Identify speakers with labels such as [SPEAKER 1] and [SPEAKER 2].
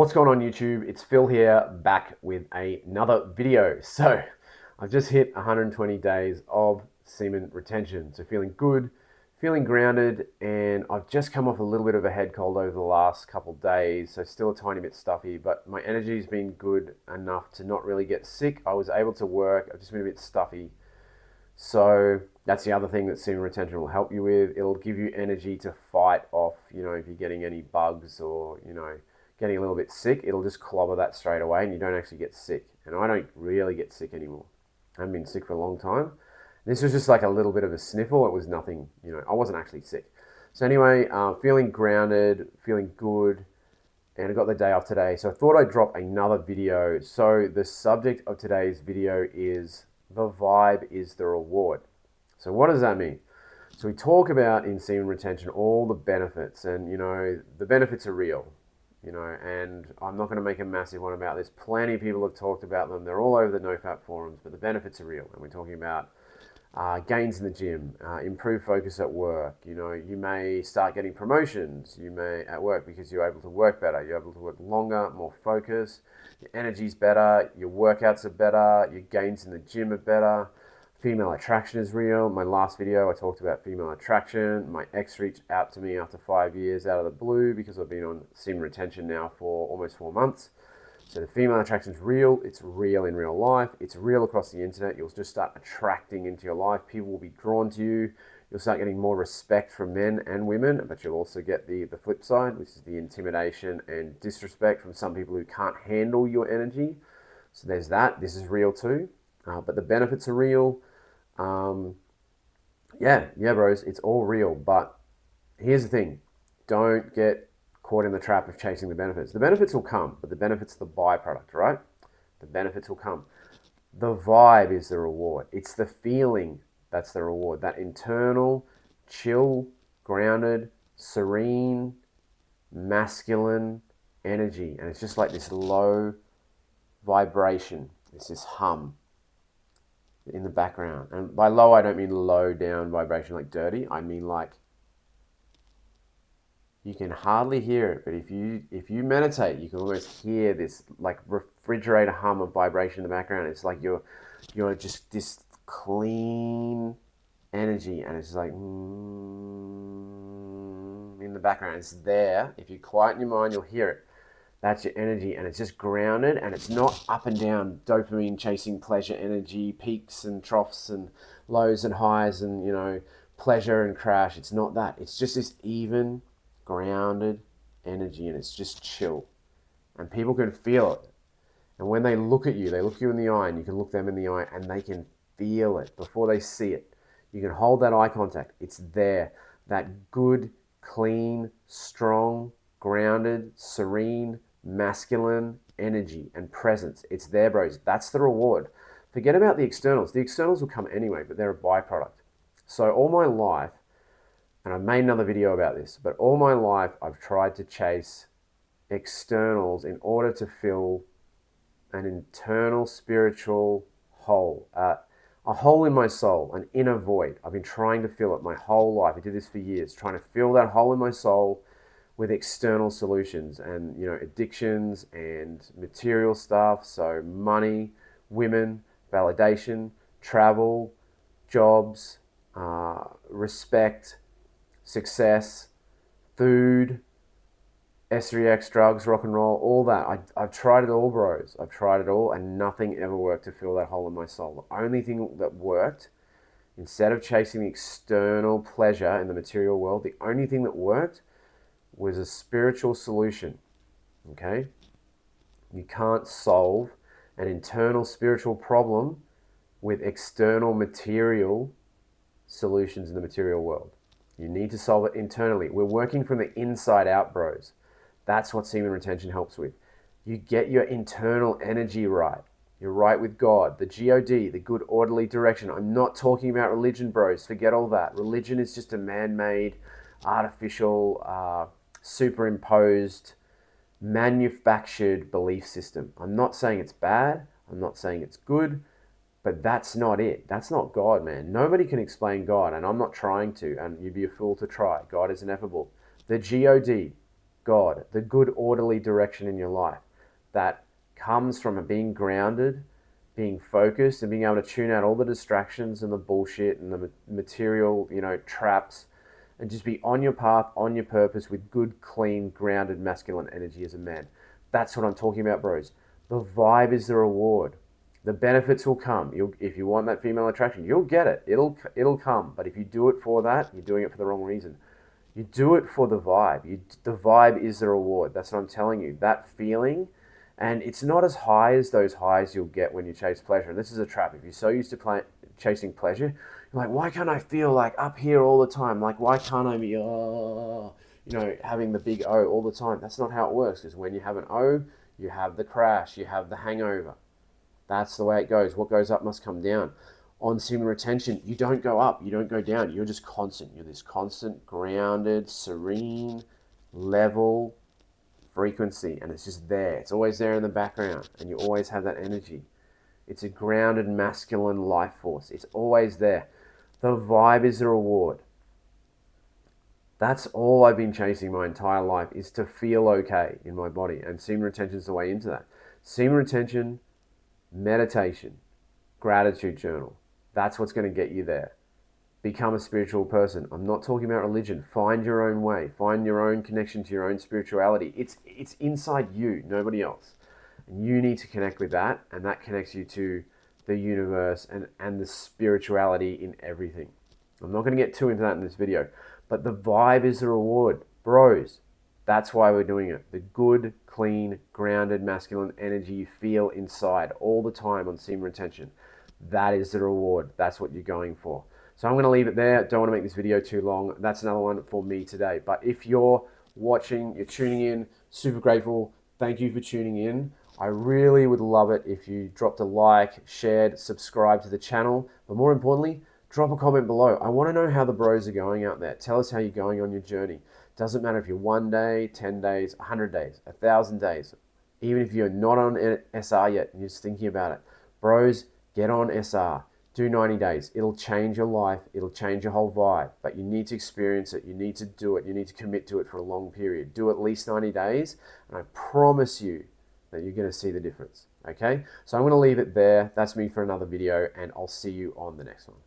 [SPEAKER 1] What's going on YouTube? It's Phil here, back with another video. So I've just hit 120 days of semen retention. So feeling good, feeling grounded, and I've just come off a little bit of a head cold over the last couple of days. So still a tiny bit stuffy, but my energy's been good enough to not really get sick. I was able to work. I've just been a bit stuffy. So that's the other thing that semen retention will help you with. It'll give you energy to fight off, if you're getting any bugs or, getting a little bit sick, it'll just clobber that straight away and you don't actually get sick. And I don't really get sick anymore. I haven't been sick for a long time. This was just like a little bit of a sniffle. It was nothing, I wasn't actually sick. So anyway, feeling grounded, feeling good, and I got the day off today. So I thought I'd drop another video. So the subject of today's video is the vibe is the reward. So what does that mean? So we talk about in semen retention all the benefits, and the benefits are real. And I'm not going to make a massive one about this. Plenty of people have talked about them. They're all over the NoFap forums, but the benefits are real. And we're talking about gains in the gym, improved focus at work. You may start getting promotions. You may at work because you're able to work better. You're able to work longer, more focused. Your energy's better. Your workouts are better. Your gains in the gym are better. Female attraction is real. My last video, I talked about female attraction. My ex reached out to me after 5 years out of the blue because I've been on semen retention now for almost 4 months. So the female attraction is real. It's real in real life. It's real across the internet. You'll just start attracting into your life. People will be drawn to you. You'll start getting more respect from men and women, but you'll also get the flip side, which is the intimidation and disrespect from some people who can't handle your energy. So there's that. This is real too. But the benefits are real. Yeah, bros, it's all real. But here's the thing. Don't get caught in the trap of chasing the benefits. The benefits will come, but the benefits are the byproduct, right? The benefits will come. The vibe is the reward. It's the feeling that's the reward. That internal, chill, grounded, serene, masculine energy. And it's just like this low vibration. It's this hum in the background. And by low, I don't mean low down vibration like dirty. I mean like you can hardly hear it, but if you meditate, you can almost hear this like refrigerator hum of vibration in the background. It's like you're just this clean energy, and it's like in the background. It's there. If you quieten your mind, you'll hear it. That's your energy, and it's just grounded, and it's not up and down dopamine chasing pleasure energy, peaks and troughs and lows and highs and pleasure and crash. It's not that. It's just this even grounded energy, and it's just chill, and people can feel it. And when they look at you, they look you in the eye, and you can look them in the eye, and they can feel it before they see it. You can hold that eye contact. It's there. That good, clean, strong, grounded, serene, masculine energy and presence. It's there, bros. That's the reward. Forget about the externals. The externals will come anyway, but they're a byproduct. So all my life, and I've made another video about this, but all my life I've tried to chase externals in order to fill an internal spiritual hole, a hole in my soul, an inner void. I've been trying to fill it my whole life. I did this for years, trying to fill that hole in my soul with external solutions and addictions and material stuff. So money, women, validation, travel, jobs, respect, success, food, S3X, drugs, rock and roll, all that. I've tried it all, bros. I've tried it all, and nothing ever worked to fill that hole in my soul. The only thing that worked, instead of chasing the external pleasure in the material world, the only thing that worked was a spiritual solution. Okay? You can't solve an internal spiritual problem with external material solutions in the material world. You need to solve it internally. We're working from the inside out, bros. That's what semen retention helps with. You get your internal energy right. You're right with God, the G-O-D, the good orderly direction. I'm not talking about religion, bros. Forget all that. Religion is just a man-made, artificial, superimposed, manufactured belief system. I'm not saying it's bad. I'm not saying it's good. But that's not it. That's not God, man. Nobody can explain God, and I'm not trying to, and you'd be a fool to try. God is ineffable. The G-O-D, God, the good orderly direction in your life that comes from being grounded, being focused, and being able to tune out all the distractions and the bullshit and the material, traps, and just be on your path, on your purpose with good, clean, grounded, masculine energy as a man. That's what I'm talking about, bros. The vibe is the reward. The benefits will come. If you want that female attraction, you'll get it. It'll come. But if you do it for that, you're doing it for the wrong reason. You do it for the vibe. The vibe is the reward. That's what I'm telling you. That feeling, and it's not as high as those highs you'll get when you chase pleasure. And this is a trap. If you're so used to chasing pleasure, you're like, why can't I feel like up here all the time? Like, why can't I be, having the big O all the time? That's not how it works. Because when you have an O, you have the crash, you have the hangover. That's the way it goes. What goes up must come down. On semen retention, you don't go up, you don't go down. You're just constant. You're this constant, grounded, serene, level frequency, and it's just there. It's always there in the background, and you always have that energy. It's a grounded, masculine life force. It's always there. The vibe is the reward. That's all I've been chasing my entire life, is to feel okay in my body, and semen retention is the way into that. Semen retention, meditation, gratitude journal. That's what's going to get you there. Become a spiritual person. I'm not talking about religion. Find your own way. Find your own connection to your own spirituality. It's inside you, nobody else. And you need to connect with that, and that connects you to the universe and the spirituality in everything. I'm not going to get too into that in this video, but the vibe is the reward. Bros, that's why we're doing it. The good, clean, grounded, masculine energy you feel inside all the time on semen retention. That is the reward. That's what you're going for. So I'm going to leave it there. Don't want to make this video too long. That's another one for me today. But if you're watching, you're tuning in, super grateful. Thank you for tuning in. I really would love it if you dropped a like, shared, subscribe to the channel. But more importantly, drop a comment below. I want to know how the bros are going out there. Tell us how you're going on your journey. Doesn't matter if you're 1 day, 10 days, 100 days, 1,000 days. Even if you're not on SR yet and you're just thinking about it. Bros, get on SR. Do 90 days. It'll change your life. It'll change your whole vibe. But you need to experience it. You need to do it. You need to commit to it for a long period. Do at least 90 days. And I promise you that you're going to see the difference. Okay? So I'm going to leave it there. That's me for another video. And I'll see you on the next one.